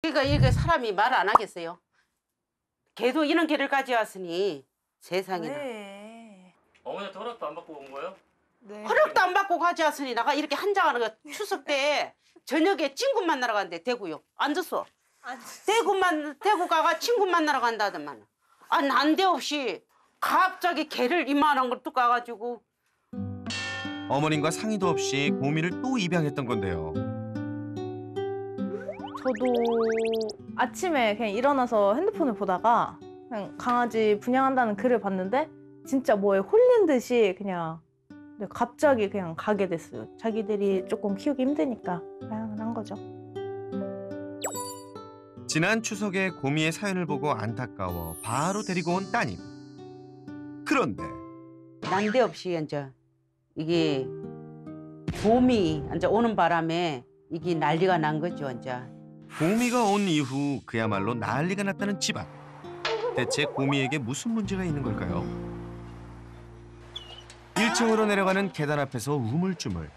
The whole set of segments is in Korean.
그러니까 이게 사람이 말 안 하겠어요. 걔도 이런 개를 가져왔으니 세상에나. 네. 어머니한테 허락도 안 받고 온 거예요? 네. 허락도 안 받고 가져왔으니 나가 이렇게 한장하는 거 추석 때 저녁에 친구 만나러 간대 대구요. 앉았어. 대구 가가 친구 만나러 간다더만. 아 난데없이 갑자기 개를 이만한 걸 뚝 까가지고. 어머님과 상의도 없이 고미를 또 입양했던 건데요. 저도 아침에 그냥 일어나서 핸드폰을 보다가 그냥 강아지 분양한다는 글을 봤는데 진짜 뭐에 홀린 듯이 그냥 갑자기 그냥 가게 됐어요. 자기들이 조금 키우기 힘드니까 그냥 한 거죠. 지난 추석에 고미의 사연을 보고 안타까워 바로 데리고 온 따님. 그런데 난데없이 이제 이게 봄이 이제 오는 바람에 이게 난리가 난 거죠 이제. 고미가 온 이후 그야말로 난리가 났다는 집안. 대체 고미에게 무슨 문제가 있는 걸까요? 1층으로 내려가는 계단 앞에서 우물쭈물.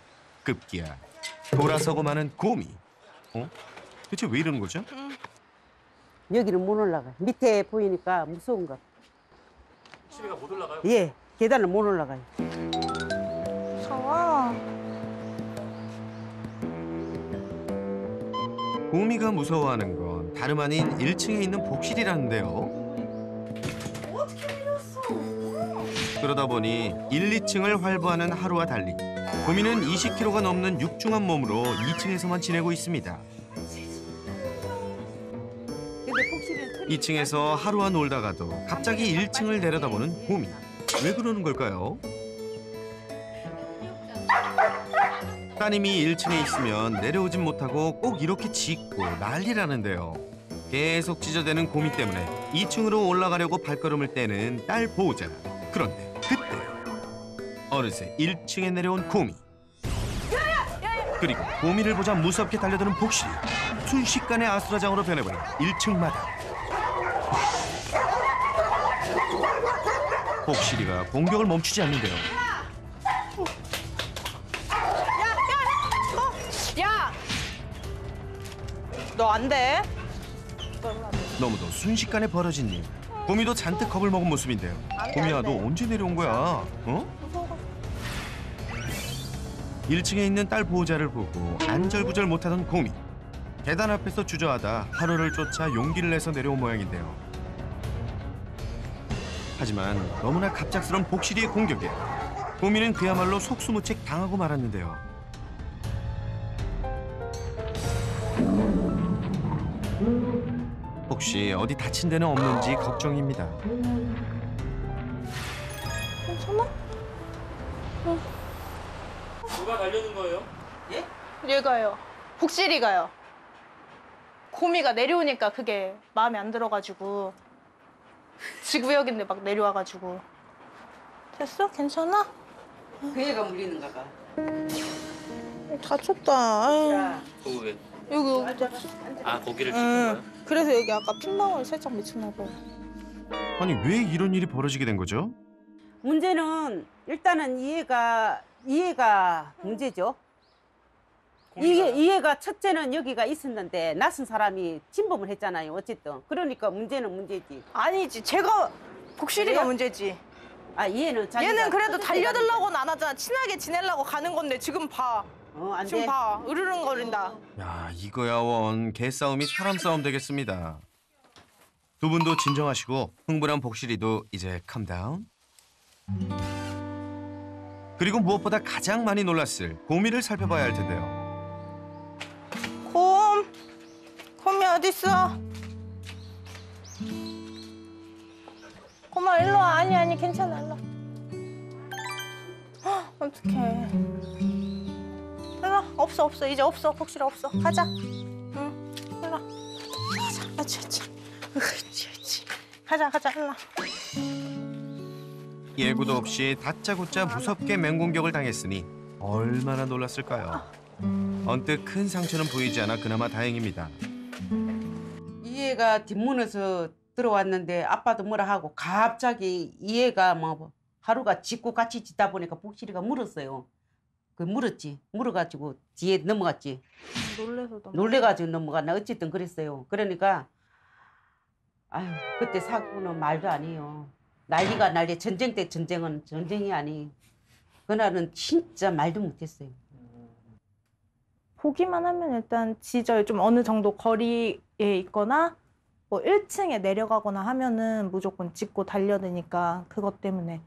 급기야 돌아서고 마는 고미. 대체 왜 이러는 거죠? 여기는 못 올라가. 밑에 보이니까 무서운가. 시비가 못 올라가요? 예, 계단을 못 올라가요. 무서워. 고미가 무서워하는 건 다름 아닌 1층에 있는 복실이라는데요. 그러다 보니 1, 2층을 활보하는 하루와 달리 고미는 20kg가 넘는 육중한 몸으로 2층에서만 지내고 있습니다. 근데 폭실은 2층에서 하루와 놀다가도 갑자기 1층을 내려다보는 고미. 왜 그러는 걸까요? 따님이 1층에 있으면 내려오진 못하고 꼭 이렇게 짖고 난리라는데요. 계속 짖어대는 고미 때문에 2층으로 올라가려고 발걸음을 떼는 딸 보호자. 그런데 그때 어느새 1층에 내려온 고미. 그리고 고미를 보자 무섭게 달려드는 복실이 순식간에 아수라장으로 변해버린 1층 마당. 복실이가 공격을 멈추지 않는데요. 야! 너 안 돼? 너무도 순식간에 벌어진 일. 고미도 잔뜩 겁을 먹은 모습인데요. 고미야, 너 언제 내려온 거야? 어? 1층에 있는 딸 보호자를 보고 안절부절 못하던 고미. 계단 앞에서 주저하다 하루를 쫓아 용기를 내서 내려온 모양인데요. 하지만 너무나 갑작스런 복실이의 공격에 고미는 그야말로 속수무책 당하고 말았는데요. 혹시 어디 다친 데는 없는지 걱정입니다. 괜찮아? 누가 달려는 거예요? 예? 얘가요. 복실이가요. 고미가 내려오니까 그게 마음에 안 들어가지고 지구역인데 막 내려와가지고. 됐어? 괜찮아? 그 애가 물리는가 봐. 다쳤다. 아유. 자, 왜? 여기. 아 거기를 찍은 거예요? 그래서 여기 아까 핀방울 살짝 맺혔나 봐. 아니 왜 이런 일이 벌어지게 된 거죠? 문제는 일단은 이해가 문제죠. 이해가 첫째는 여기가 있었는데 낯선 사람이 침범을 했잖아요. 어쨌든 그러니까 문제는 문제지. 아니지. 제가 복실이가 그래요? 문제지. 아 얘는 자기가 얘는 그래도 터질 달려들라고는 안 하잖아. 친하게 지내려고 가는 건데 지금 봐. 때가 안 지금 돼. 봐. 으르렁거린다. 야, 이거야 원 개싸움이 사람 싸움 되겠습니다. 두 분도 진정하시고 흥분한 복실이도 이제 컴다운. 그리고 무엇보다 가장 많이 놀랐을 고미를 살펴봐야 할 텐데요. 곰이 어딨어? 곰아 일로 와. 아니 괜찮아 일로 와. 어떡해. 일로 와. 없어 이제 없어. 복실아 없어. 가자. 응 일로 와. 가자. 그렇지. 가자 일로 와. 예고도 없이 다짜고짜 무섭게 맹공격을 당했으니 얼마나 놀랐을까요? 언뜻 큰 상처는 보이지 않아 그나마 다행입니다. 이해가 뒷문에서 들어왔는데 아빠도 뭐라 하고 갑자기 이해가 뭐 하루가 짖고 같이 짖다 보니까 복실이가 물었어요. 그 물었지. 물어가지고 뒤에 넘어갔지. 놀래서도. 놀래가지고 넘어갔나 어쨌든 그랬어요. 그러니까 아유 그때 사고는 말도 아니에요. 난리가 난리. 전쟁 때 전쟁은 전쟁이 아니. 그날은 진짜 말도 못했어요. 보기만 하면 일단 지져요. 좀 어느 정도 거리에 있거나 뭐 1층에 내려가거나 하면은 무조건 짚고 달려드니까 그것 때문에.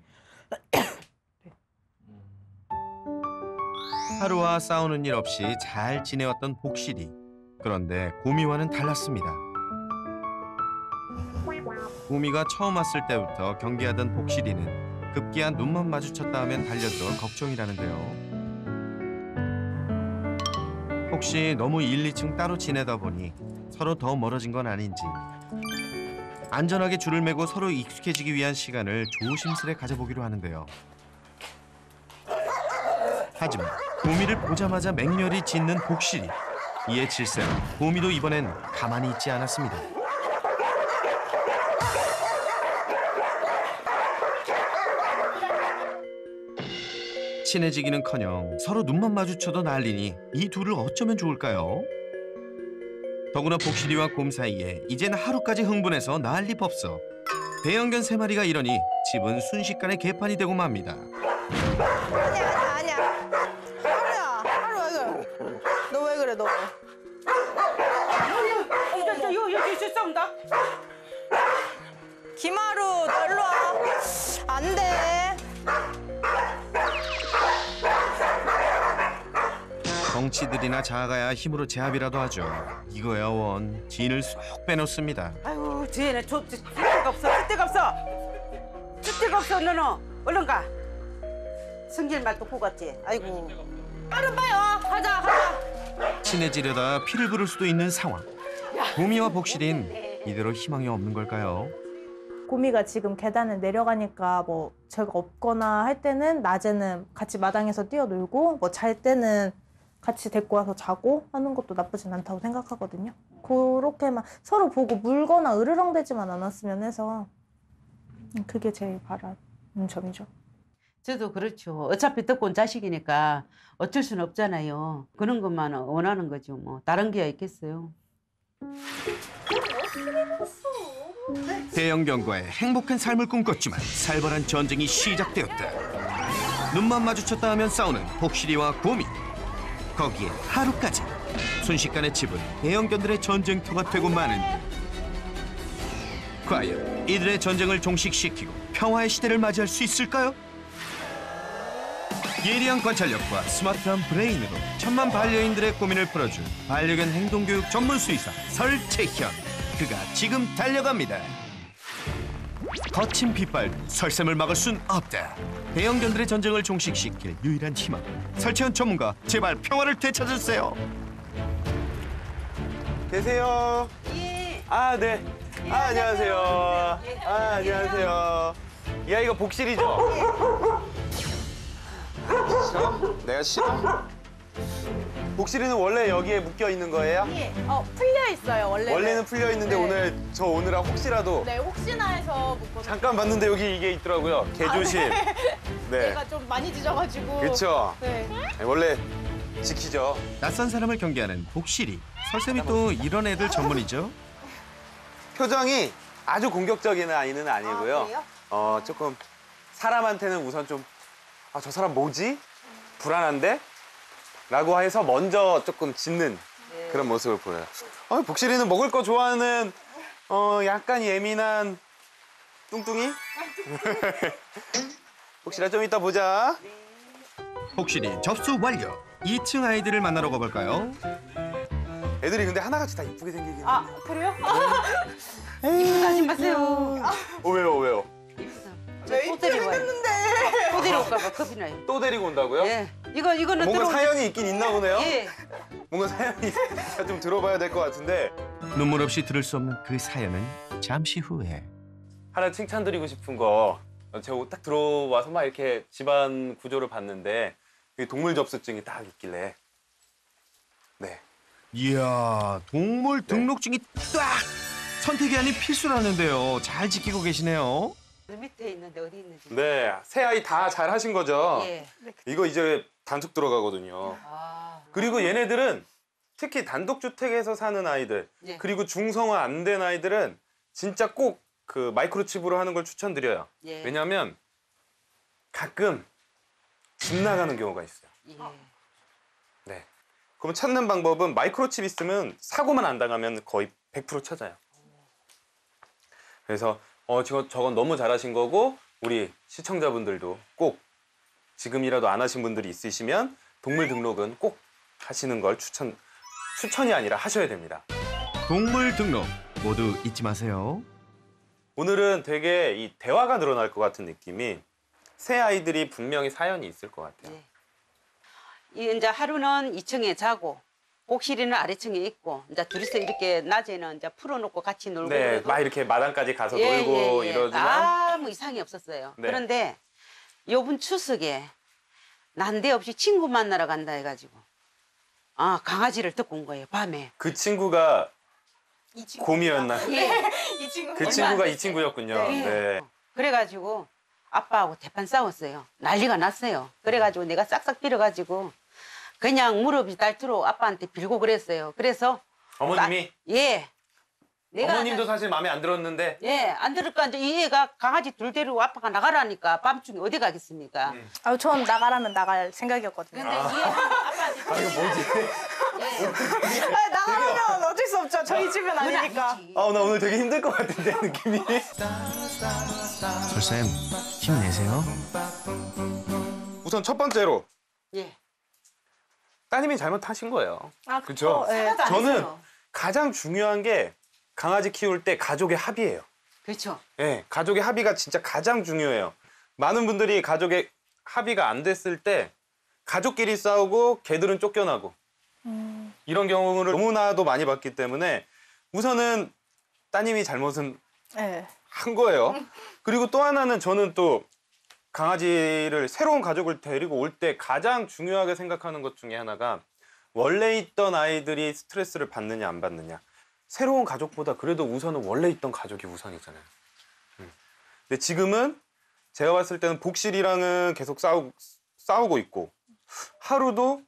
하루와 싸우는 일 없이 잘 지내왔던 복실이. 그런데 고미와는 달랐습니다. 고미가 처음 왔을 때부터 경계하던 복실이는 급기야 눈만 마주쳤다 하면 달려들어 걱정이라는데요. 혹시 너무 1, 2층 따로 지내다 보니 서로 더 멀어진 건 아닌지 안전하게 줄을 매고 서로 익숙해지기 위한 시간을 조심스레 가져보기로 하는데요. 하지만 고미를 보자마자 맹렬히 짖는 복실이. 이에 질세로 고미도 이번엔 가만히 있지 않았습니다. 친해지기는커녕 서로 눈만 마주쳐도 난리니 이 둘을 어쩌면 좋을까요? 더구나 복실이와 곰 사이에 이젠 하루까지 흥분해서 난리법석. 대형견 3마리가 이러니 집은 순식간에 개판이 되고 맙니다. 아니야. 하루 왜 그래? 너 왜 그래 너? 요 싸운다. 김하루 너 일로 와. 안 돼. 덩치들이나 작아야 힘으로 제압이라도 하죠. 이거야 원 진을 쏙 빼놓습니다. 아이고 쟤네 줄 데가 없어. 줄 데가 없어 너는. 얼른 가. 성질 말 듣고 갔지. 아이고. 얼른 봐요. 가자. 친해지려다 피를 부를 수도 있는 상황. 고미와 복실인 이대로 희망이 없는 걸까요? 고미가 지금 계단을 내려가니까 뭐 제가 없거나 할 때는 낮에는 같이 마당에서 뛰어놀고 뭐 잘 때는 같이 데리고 와서 자고 하는 것도 나쁘진 않다고 생각하거든요. 그렇게만 서로 보고 물거나 으르렁대지만 않았으면 해서 그게 제일 바라는 점이죠. 저도 그렇죠. 어차피 듣고 온 자식이니까 어쩔 수는 없잖아요. 그런 것만 원하는 거죠. 뭐 다른 게 있겠어요. 대형견과의 행복한 삶을 꿈꿨지만 살벌한 전쟁이 시작되었다. 눈만 마주쳤다 하면 싸우는 복실이와 고미. 거기에 하루까지. 순식간에 집은 대형견들의 전쟁터가 되고 마는데 과연 이들의 전쟁을 종식시키고 평화의 시대를 맞이할 수 있을까요? 예리한 관찰력과 스마트한 브레인으로 천만 반려인들의 고민을 풀어줄 반려견 행동교육 전문 수의사 설채현. 그가 지금 달려갑니다. 거친 빗발도 설샘을 막을 순 없다. 대형견들의 전쟁을 종식시킬 유일한 희망. 설채현 전문가, 제발 평화를 되찾으세요. 계세요? 예. 아, 네. 아, 안녕하세요. 아, 안녕하세요. 이 아이가 복실이죠? 싫어? 내가 싫어? 복실이는 원래 여기에 묶여 있는 거예요? 예, 풀려 있어요 원래는. 원래는 풀려 있는데 네. 오늘 저 오느라 혹시라도 네, 혹시나 해서 묶어서. 잠깐 봤는데 여기 이게 있더라고요. 개조심. 네. 얘가 좀 많이 짖어가지고. 그렇죠. 네. 원래 지키죠. 낯선 사람을 경계하는 복실이. 설쌤이 또 이런 애들 전문이죠. 표정이 아주 공격적인 아이는 아니고요. 아, 그래요? 조금 사람한테는 우선 좀 저 사람 뭐지? 불안한데? 라고 해서 먼저 조금 짖는 그런 모습을 보여요. 복실이는 먹을 거 좋아하는 약간 예민한 뚱뚱이? 복실아 좀 이따 보자. 복실이 접수 완료. 2층 아이들을 만나러 가볼까요? 애들이 근데 하나같이 다 이쁘게 생기긴 해. 아 그래요? 이쁘다 하지 마세요. 왜요? 이쁘다. 또 데리고 와요. 또 데려올까봐 겁이 나요. 또 데리고 온다고요? 예. 이거는 뭔가 들어오지- 사연이 있긴 있나 보네요? 예. 뭔가 사연이 있으니까 좀 들어봐야 될 것 같은데. 눈물 없이 들을 수 없는 그 사연은 잠시 후에. 하나 칭찬드리고 싶은 거, 제가 딱 들어와서 막 이렇게 집안 구조를 봤는데 동물 접수증이 딱 있길래 네. 이야, 동물 등록증이 딱! 선택이 아닌 필수라는데요. 잘 지키고 계시네요. 그 밑에 있는데 어디 있는지. 네, 새 아이 다 잘 하신 거죠? 예. 이거 이제 단속 들어가거든요. 그리고 얘네들은 특히 단독주택에서 사는 아이들 예. 그리고 중성화 안 된 아이들은 진짜 꼭 그 마이크로칩으로 하는 걸 추천드려요. 예. 왜냐하면 가끔 집 나가는 경우가 있어요. 예. 네. 그럼 찾는 방법은 마이크로칩 있으면 사고만 안 당하면 거의 100% 찾아요. 그래서 저건 너무 잘하신 거고 우리 시청자분들도 꼭 지금이라도 안 하신 분들이 있으시면 동물 등록은 꼭 하시는 걸 추천이 아니라 하셔야 됩니다. 동물 등록 모두 잊지 마세요. 오늘은 되게 이 대화가 늘어날 것 같은 느낌이 새 아이들이 분명히 사연이 있을 것 같아요. 예. 이제 하루는 2층에 자고 복실이는 아래층에 있고 이제 둘이서 이렇게 낮에는 이제 풀어놓고 같이 놀고 네, 그래도 막 이렇게 마당까지 가서 놀고 이러지만 아무 이상이 없었어요. 네. 그런데 요번 추석에 난데없이 친구 만나러 간다 해가지고 강아지를 듣고 온 거예요. 밤에. 그 친구가 이 친구. 곰이었나? 예. 이 친구. 그 친구가 이 친구였군요. 네. 네. 그래가지고 아빠하고 대판 싸웠어요. 난리가 났어요. 그래가지고 내가 싹싹 빌어가지고 그냥 무릎이 닳도록 아빠한테 빌고 그랬어요. 그래서 어머님이 예. 어머님도 사실 마음에 안 들었는데 예, 안 들을까 이제 이 애가 강아지 둘 데리고 아빠가 나가라니까 밤중에 어디 가겠습니까? 아, 전 나가라면 나갈 생각이었거든요. 근데 이 아빠한테 이거 뭐지? 아, 나가면 어쩔 수 없죠. 저희 집은 아니니까. 아니지. 나 오늘 되게 힘들 것 같은데 느낌이. 설쌤 힘내세요. 우선 첫 번째로 예. 따님이 잘못하신 거예요. 아, 그쵸? 예. 하나도 안 저는 했어요. 가장 중요한 게 강아지 키울 때 가족의 합의예요. 그렇죠. 예, 가족의 합의가 진짜 가장 중요해요. 많은 분들이 가족의 합의가 안 됐을 때 가족끼리 싸우고 개들은 쫓겨나고 이런 경우를 너무나도 많이 봤기 때문에 우선은 따님이 잘못은 예. 한 거예요. 그리고 또 하나는 저는 또 강아지를 새로운 가족을 데리고 올 때 가장 중요하게 생각하는 것 중에 하나가 원래 있던 아이들이 스트레스를 받느냐 안 받느냐. 새로운 가족보다 그래도 우선은 원래 있던 가족이 우선이잖아요. 근데 지금은 제가 봤을 때는 복실이랑은 계속 싸우고 있고 하루도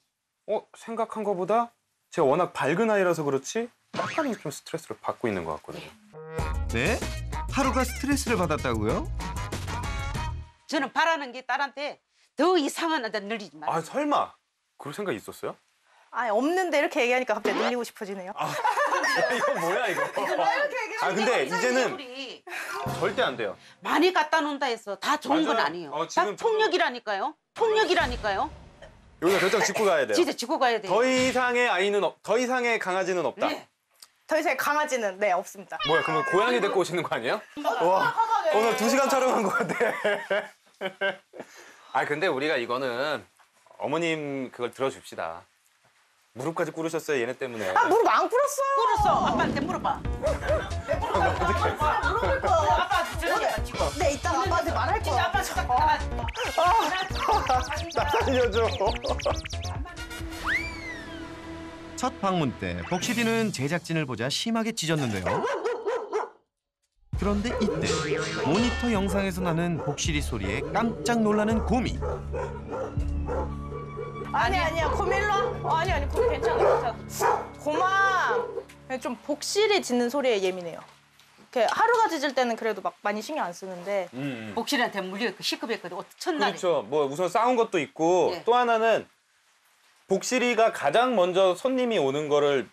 생각한 것보다 제가 워낙 밝은 아이라서 그렇지 약간 좀 스트레스를 받고 있는 것 같거든요. 네? 하루가 스트레스를 받았다고요? 저는 바라는 게 딸한테 더 이상한 애들 늘리지 마. 아 설마 그럴 생각 있었어요? 아, 없는데 이렇게 얘기하니까 갑자기 늘리고 싶어지네요. 이거 뭐야 이거? 아 근데 이제는 우리 절대 안 돼요. 많이 갖다 놓는다 해서 다 좋은 건 맞아요. 아니에요. 다 지금 폭력이라니까요. 폭력이라니까요. 여기서 결정 짓고 가야 돼요. 진짜 지고 가야 돼요. 더 이상의 더 이상의 강아지는 없다. 네. 더 이상 강아지는 네, 없습니다. 뭐야 그러면 고양이 데리고 오시는 거 아니에요? 와 오늘 2시간 촬영한 것 같아. 아 근데 우리가 이거는 어머님 그걸 들어줍시다. 무릎까지 꿇으셨어요 얘네 때문에. 아, 무릎 안 꿇었어. 물었어. 아빠한테 물어봐. 아빠 저녁에 지고. 네, 이따가 아빠한테 말할 거야. 아빠 진짜 나 살려줘. 첫 방문 때 복실이는 제작진을 보자 심하게 짖었는데요. 그런데 이때 모니터 영상에서 나는 복실이 소리에 깜짝 놀라는 곰이. 아니야, 고밀로? 아니, 곰 괜찮아. 곰아, 좀 복실이 짖는 소리에 예민해요. 이렇게 하루가 짖을 때는 그래도 막 많이 신경 안 쓰는데. 복실한테 물려있고 시급했거든. 첫날에. 그렇죠. 뭐 우선 싸운 것도 있고 예. 또 하나는 복실이가 가장 먼저 손님이 오는 거를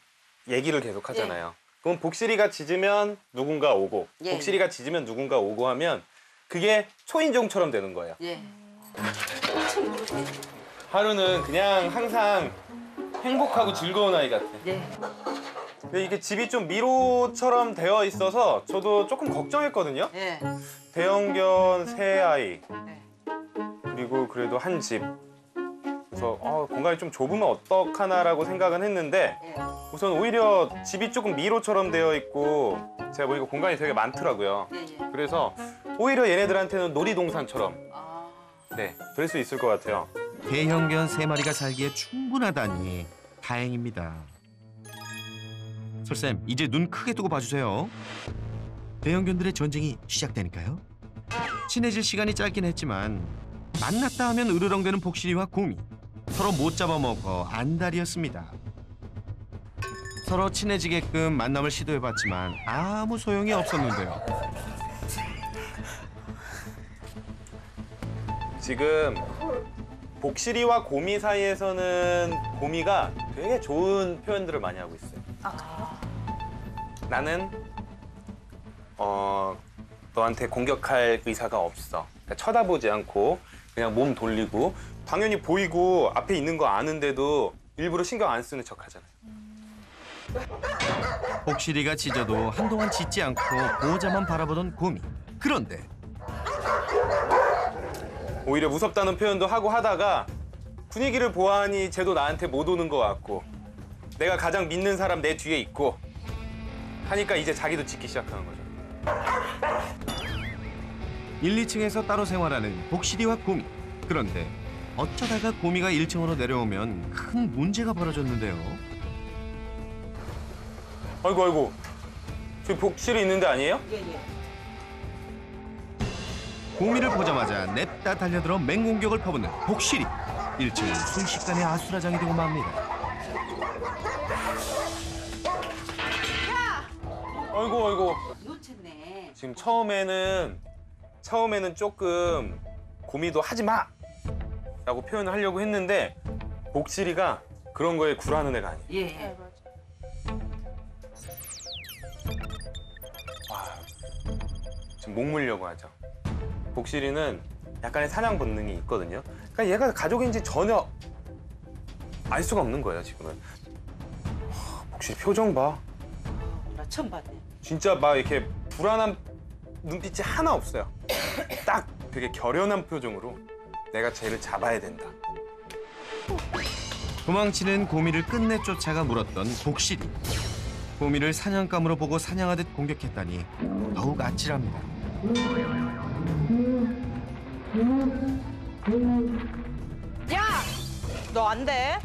얘기를 계속 하잖아요. 그럼 복실이가 짖으면 누군가 오고 예. 복실이가 짖으면 누군가 오고 하면 그게 초인종처럼 되는 거예요. 예. 하루는 그냥 항상 행복하고 즐거운 아이 같아. 예. 근데 이게 집이 좀 미로처럼 되어 있어서 저도 조금 걱정했거든요. 예. 대형견 세 아이 네. 그리고 그래도 한 집. 그래서 공간이 좀 좁으면 어떡하나라고 생각은 했는데 예. 우선 오히려 집이 조금 미로처럼 되어 있고 제가 보니까 공간이 되게 많더라고요. 예. 예. 그래서 오히려 얘네들한테는 놀이동산처럼 아. 될 수 있을 것 같아요. 대형견 3마리가 살기에 충분하다니 다행입니다. 설쌤, 이제 눈 크게 뜨고 봐주세요. 대형견들의 전쟁이 시작되니까요. 친해질 시간이 짧긴 했지만 만났다 하면 으르렁대는 복실이와 곰이. 서로 못 잡아먹어 안달이었습니다. 서로 친해지게끔 만남을 시도해봤지만 아무 소용이 없었는데요. 지금 복실이와 고미 사이에서는 고미가 되게 좋은 표현들을 많이 하고 있어요. 나는 너한테 공격할 의사가 없어. 그러니까 쳐다보지 않고 그냥 몸 돌리고 당연히 보이고 앞에 있는 거 아는데도 일부러 신경 안 쓰는 척 하잖아요. 복실이가 짖어도 한동안 짖지 않고 보호자만 바라보던 고미. 그런데 오히려 무섭다는 표현도 하고 하다가 분위기를 보아하니 쟤도 나한테 못 오는 것 같고 내가 가장 믿는 사람 내 뒤에 있고 하니까 이제 자기도 짖기 시작하는 거죠. 1, 2층에서 따로 생활하는 복실이와 고미. 그런데 어쩌다가 고미가 1층으로 내려오면 큰 문제가 벌어졌는데요. 아이고 저기 복실이 있는데 아니에요? 예. 고미를 보자마자 냅다 달려들어 맹공격을 퍼붓는 복실이. 1층은 순식간에 아수라장이 되고 맙니다. 아이고 놓쳤네. 지금 처음에는 조금 고미도 하지 마! 라고 표현을 하려고 했는데 복실이가 그런 거에 굴하는 애가 아니에요. 예. 와, 지금 목 물려고 하죠. 복실이는 약간의 사냥 본능이 있거든요. 그러니까 얘가 가족인지 전혀 알 수가 없는 거예요, 지금은. 복실이 표정 봐. 나 처음 봤네. 진짜 막 이렇게 불안한 눈빛이 하나 없어요. 딱 되게 결연한 표정으로 내가 쟤를 잡아야 된다. 도망치는 고미를 끝내 쫓아가 물었던 복실이. 고미를 사냥감으로 보고 사냥하듯 공격했다니 더욱 아찔합니다. 야! 너 안 돼.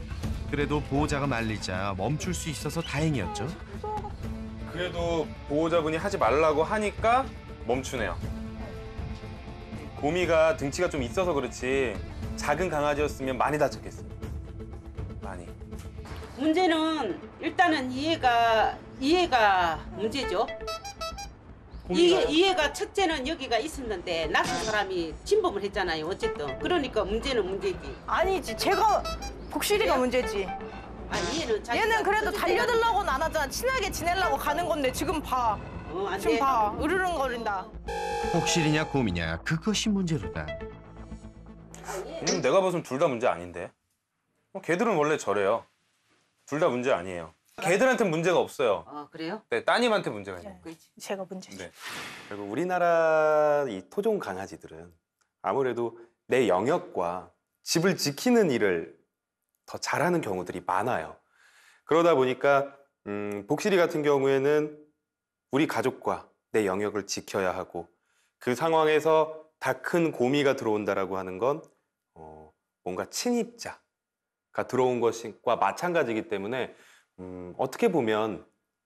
그래도 보호자가 말리자 멈출 수 있어서 다행이었죠. 그래도 보호자분이 하지 말라고 하니까 멈추네요. 고미가 등치가 좀 있어서 그렇지 작은 강아지였으면 많이 다쳤겠어요. 많이. 문제는 일단은 이해가 문제죠. 고미가요? 이해가 첫째는 여기가 있었는데 낯선 사람이 침범을 했잖아요. 어쨌든 그러니까 문제는 문제지. 아니지. 제가 복실이가 문제지. 얘는 얘는 그래도 달려들라고는 안 하잖아. 친하게 지내려고 가는 건데 지금 봐. 안 지금 돼. 봐. 으르렁거린다. 복실이냐 고미냐 그것이 문제로다. 내가 봐선 둘 다 문제 아닌데. 걔들은 원래 저래요. 둘 다 문제 아니에요. 걔들한테는 문제가 없어요. 그래요? 네, 따님한테 문제가 있는 거예요. 그렇지. 제가 문제지. 네. 그리고 우리나라 이 토종 강아지들은 아무래도 내 영역과 집을 지키는 일을 더 잘하는 경우들이 많아요. 그러다 보니까 복실이 같은 경우에는 우리 가족과 내 영역을 지켜야 하고 그 상황에서 다 큰 고미가 들어온다라고 하는 건 뭔가 침입자가 들어온 것과 마찬가지이기 때문에 어떻게 보면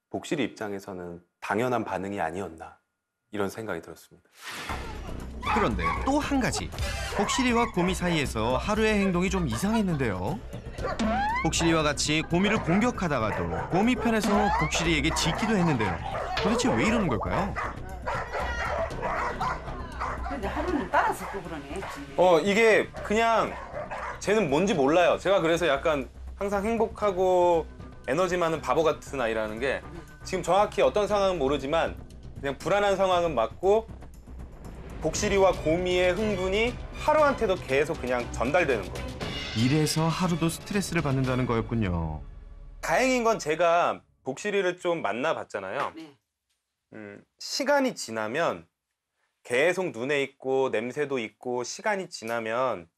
복실이 입장에서는 당연한 반응이 아니었나 이런 생각이 들었습니다. 그런데 또 한 가지. 복실이와 고미 사이에서 하루의 행동이 좀 이상했는데요. 복실이와 같이 고미를 공격하다가도 고미 편에서 복실이에게 짖기도 했는데요. 도대체 왜 이러는 걸까요? 근데 하루는 따라서 또 그러네. 이게 그냥 쟤는 뭔지 몰라요. 제가 그래서 약간 항상 행복하고 에너지 많은 바보 같은 아이라는 게 지금 정확히 어떤 상황은 모르지만 그냥 불안한 상황은 맞고 복실이와 고미의 흥분이 하루한테도 계속 그냥 전달되는 거예요. 이래서 하루도 스트레스를 받는다는 거였군요. 다행인 건 제가 복실이를 좀 만나봤잖아요. 네. 시간이 지나면 계속 눈에 있고 냄새도 있고 시간이 지나면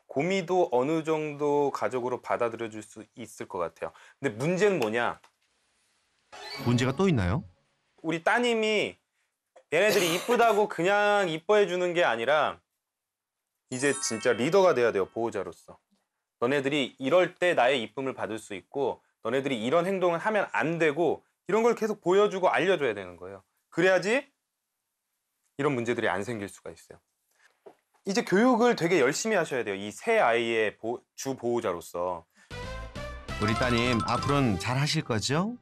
고미도 어느 정도 가족으로 받아들여줄 수 있을 것 같아요. 근데 문제는 뭐냐? 문제가 또 있나요? 우리 따님이 얘네들이 이쁘다고 그냥 이뻐해 주는 게 아니라 이제 진짜 리더가 돼야 돼요, 보호자로서. 너네들이 이럴 때 나의 이쁨을 받을 수 있고 너네들이 이런 행동을 하면 안 되고 이런 걸 계속 보여주고 알려줘야 되는 거예요. 그래야지 이런 문제들이 안 생길 수가 있어요. 이제 교육을 되게 열심히 하셔야 돼요. 이 새 아이의 주 보호자로서. 우리 따님 앞으로는 잘 하실 거죠?